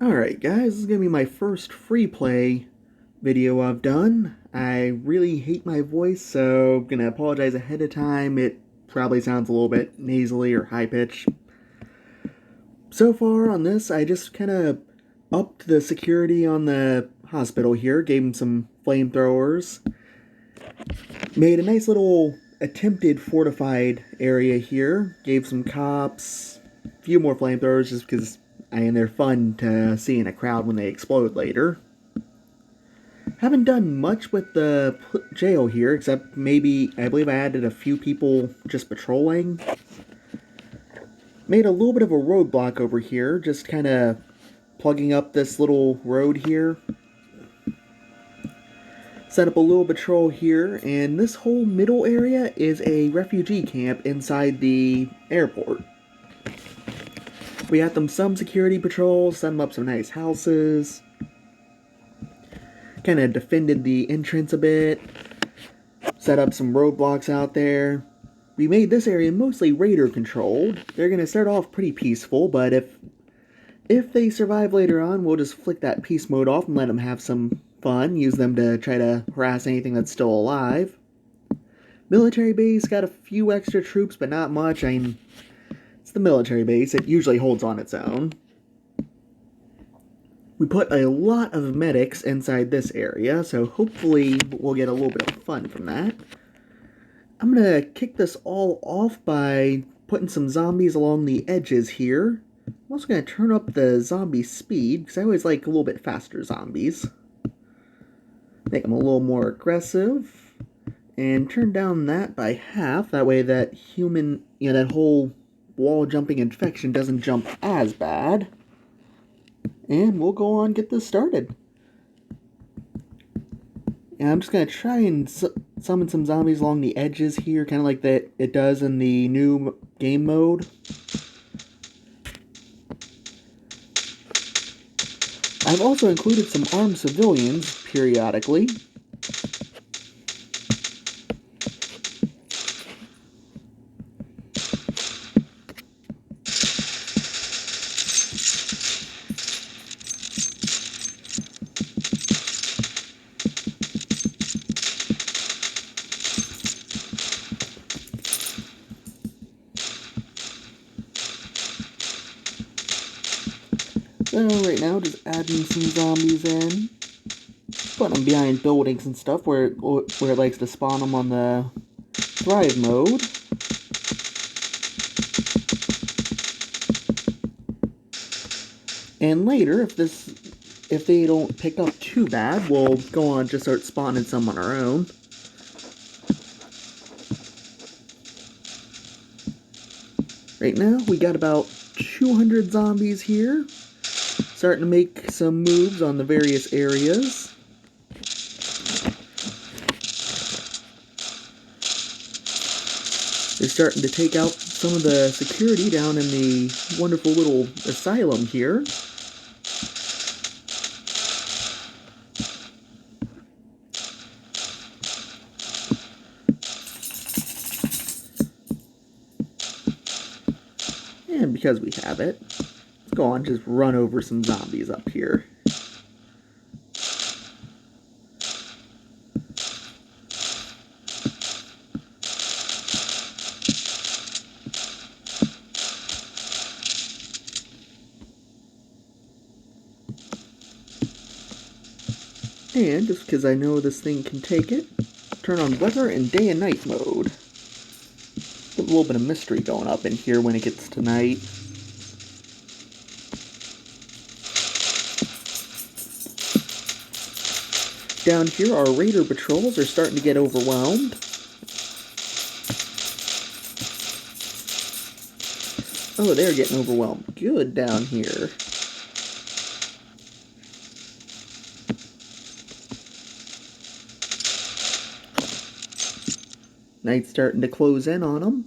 Alright guys, this is going to be my first free play video I've done. I really hate my voice, so I'm going to apologize ahead of time. It probably sounds a little bit nasally or high-pitched. So far on this, I just kind of upped the security on the hospital here, gave them some flamethrowers, made a nice little attempted fortified area here, gave some cops, a few more flamethrowers just because they're fun to see in a crowd when they explode later. Haven't done much with the jail here, except maybe, I believe I added a few people just patrolling. Made a little bit of a roadblock over here, just kind of plugging up this little road here. Set up a little patrol here, and this whole middle area is a refugee camp inside the airport. We had them some security patrols, set them up some nice houses. Kind of defended the entrance a bit. Set up some roadblocks out there. We made this area mostly raider controlled. They're going to start off pretty peaceful, but if they survive later on, we'll just flick that peace mode off and let them have some fun. Use them to try to harass anything that's still alive. Military base got a few extra troops, but not much. I mean, it's the military base. It usually holds on its own. We put a lot of medics inside this area, so hopefully we'll get a little bit of fun from that. I'm going to kick this all off by putting some zombies along the edges here. I'm also going to turn up the zombie speed, because I always like a little bit faster zombies. Make them a little more aggressive. And turn down that by half, that way that that whole wall jumping infection doesn't jump as bad. And we'll go on and get this started. And I'm just going to try and summon some zombies along the edges here, kind of like that it does in the new game mode. I've also included some armed civilians periodically. So right now, just adding some zombies in. Putting them behind buildings and stuff where it likes to spawn them on the thrive mode. And later, if they don't pick up too bad, we'll go on and just start spawning some on our own. Right now, we got about 200 zombies here. Starting to make some moves on the various areas. They're starting to take out some of the security down in the wonderful little asylum here. And because we have it, let's go on and just run over some zombies up here. And just because I know this thing can take it, turn on weather and day and night mode. Get a little bit of mystery going up in here when it gets to night. Down here, our raider patrols are starting to get overwhelmed. Oh, they're getting overwhelmed good down here. Night's starting to close in on them.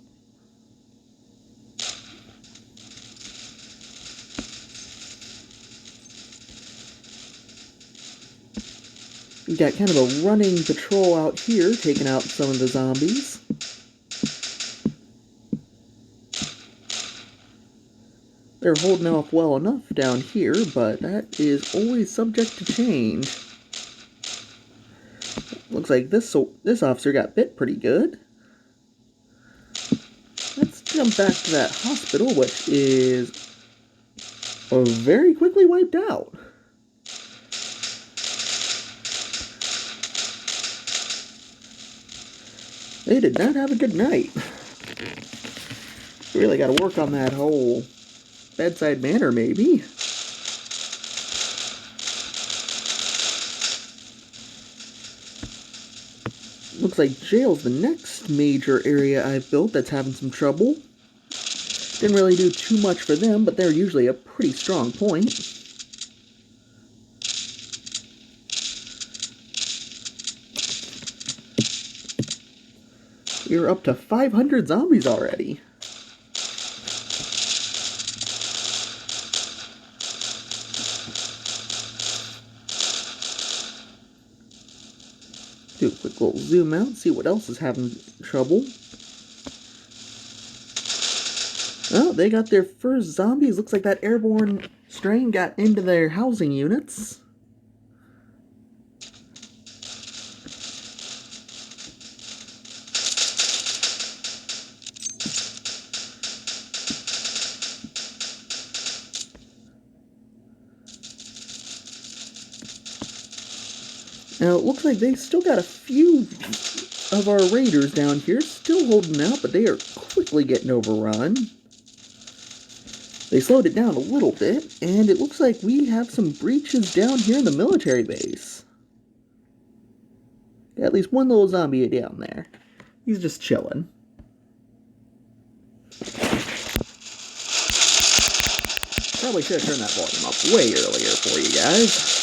We've got kind of a running patrol out here, taking out some of the zombies. They're holding off well enough down here, but that is always subject to change. Looks like this officer got bit pretty good. Let's jump back to that hospital, which is very quickly wiped out. They did not have a good night. Really got to work on that whole bedside manner, maybe. Looks like jail's the next major area I've built that's having some trouble. Didn't really do too much for them, but they're usually a pretty strong point. We're up to 500 zombies already. Do a quick little zoom out, see what else is having trouble. Oh, they got their first zombies. Looks like that airborne strain got into their housing units. Now, it looks like they still got a few of our raiders down here, still holding out, but they are quickly getting overrun. They slowed it down a little bit, and it looks like we have some breaches down here in the military base. Got at least one little zombie down there. He's just chilling. Probably should have turned that volume up way earlier for you guys.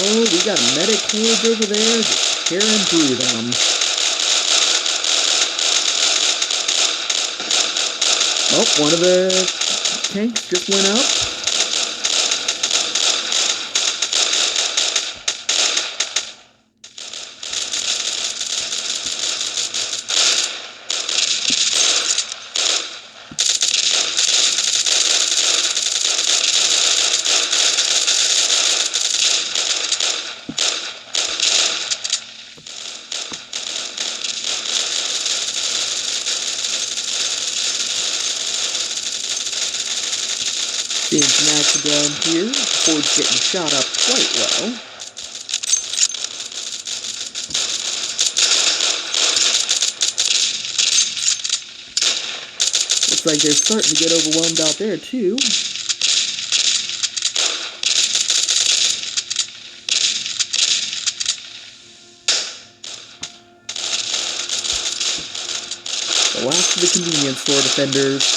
Oh, we got medic hordes over there just tearing through them. Oh, one of the tanks just went up. Seeing some action down here. The horde's getting shot up quite well. Looks like they're starting to get overwhelmed out there too. The last of the convenience store defenders.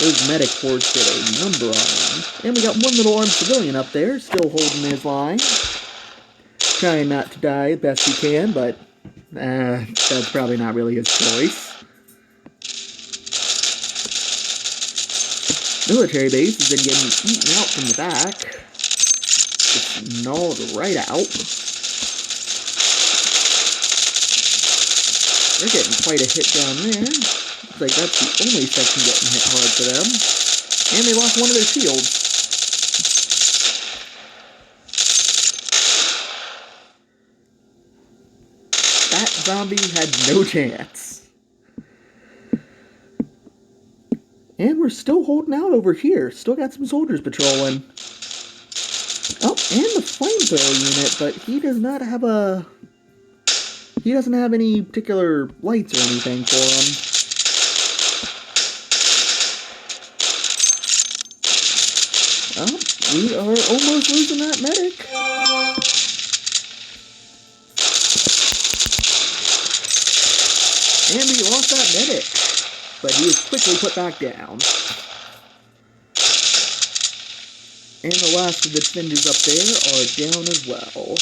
Those medic hordes did a number on them. And we got one little armed civilian up there, still holding his line. Trying not to die the best he can, but that's probably not really his choice. Military base has been getting eaten out from the back. Just gnawed right out. They're getting quite a hit down there. Looks like that's the only section getting hit hard for them. And they lost one of their shields. That zombie had no chance. And we're still holding out over here. Still got some soldiers patrolling. Oh, and the flamethrower unit, but he does not have a... He doesn't have any particular lights or anything for him. Oh, we are almost losing that medic. And we lost that medic. But he was quickly put back down. And the last of the defenders up there are down as well.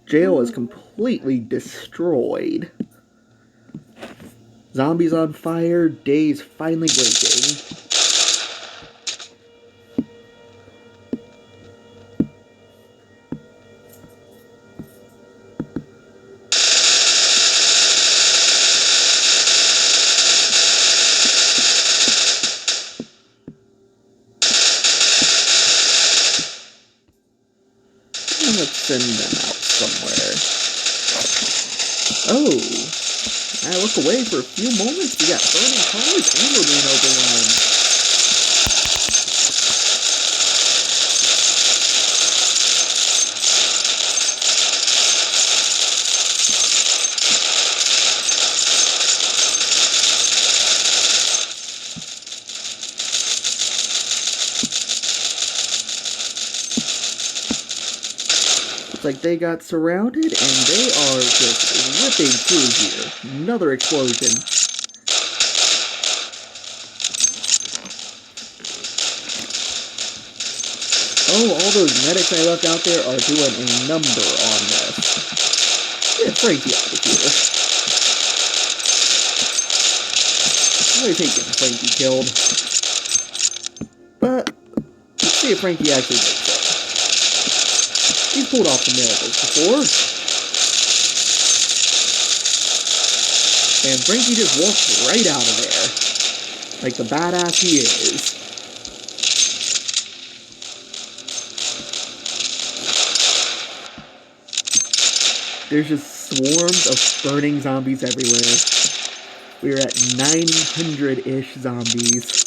Jail is completely destroyed. Zombies on fire, day's finally breaking. Oh, I look away for a few moments. We got burning cars and we're being overwhelmed. Looks like they got surrounded and they are just ripping through here. Another explosion. Oh, all those medics I left out there are doing a number on this. Get Frankie out of here. I always hate getting Frankie killed. But, let's see if Frankie actually makes it. He's pulled off the miracles before. And Frankie just walked right out of there. Like the badass he is. There's just swarms of burning zombies everywhere. We're at 900-ish zombies.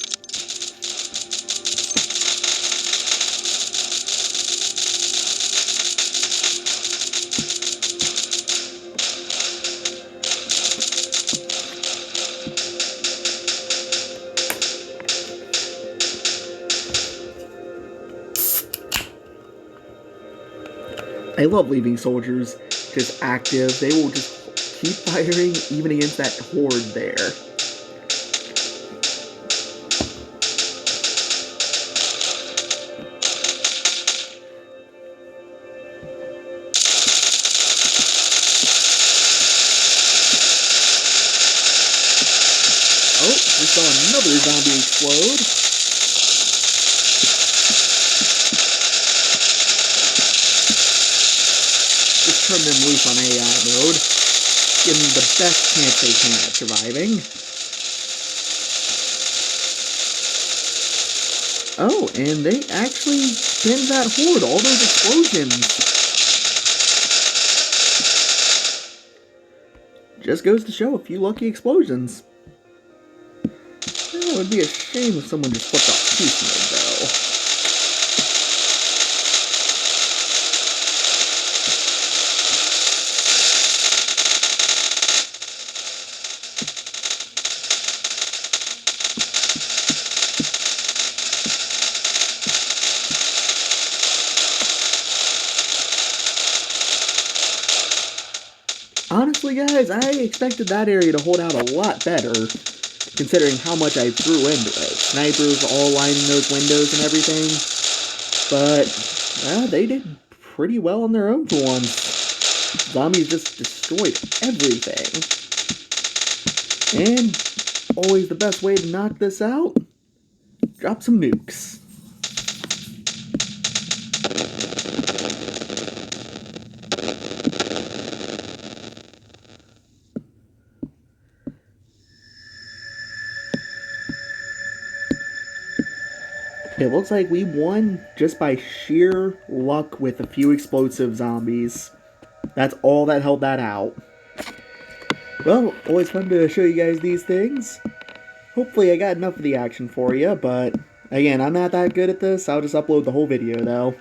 I love leaving soldiers just active. They will just keep firing even against that horde there. Oh, we saw another zombie explode. Just turn them loose on AI mode. Give them the best chance they can at surviving. Oh, and they actually pinned that horde. All those explosions. Just goes to show a few lucky explosions. It would be a shame if someone just flipped off peace mode, though. Honestly, guys, I expected that area to hold out a lot better, considering how much I threw into it. Snipers all lining those windows and everything. But, they did pretty well on their own for once. Zombies just destroyed everything. And always the best way to knock this out? Drop some nukes. It looks like we won just by sheer luck with a few explosive zombies. That's all that held that out. Well, always fun to show you guys these things. Hopefully I got enough of the action for you, but again, I'm not that good at this. I'll just upload the whole video though.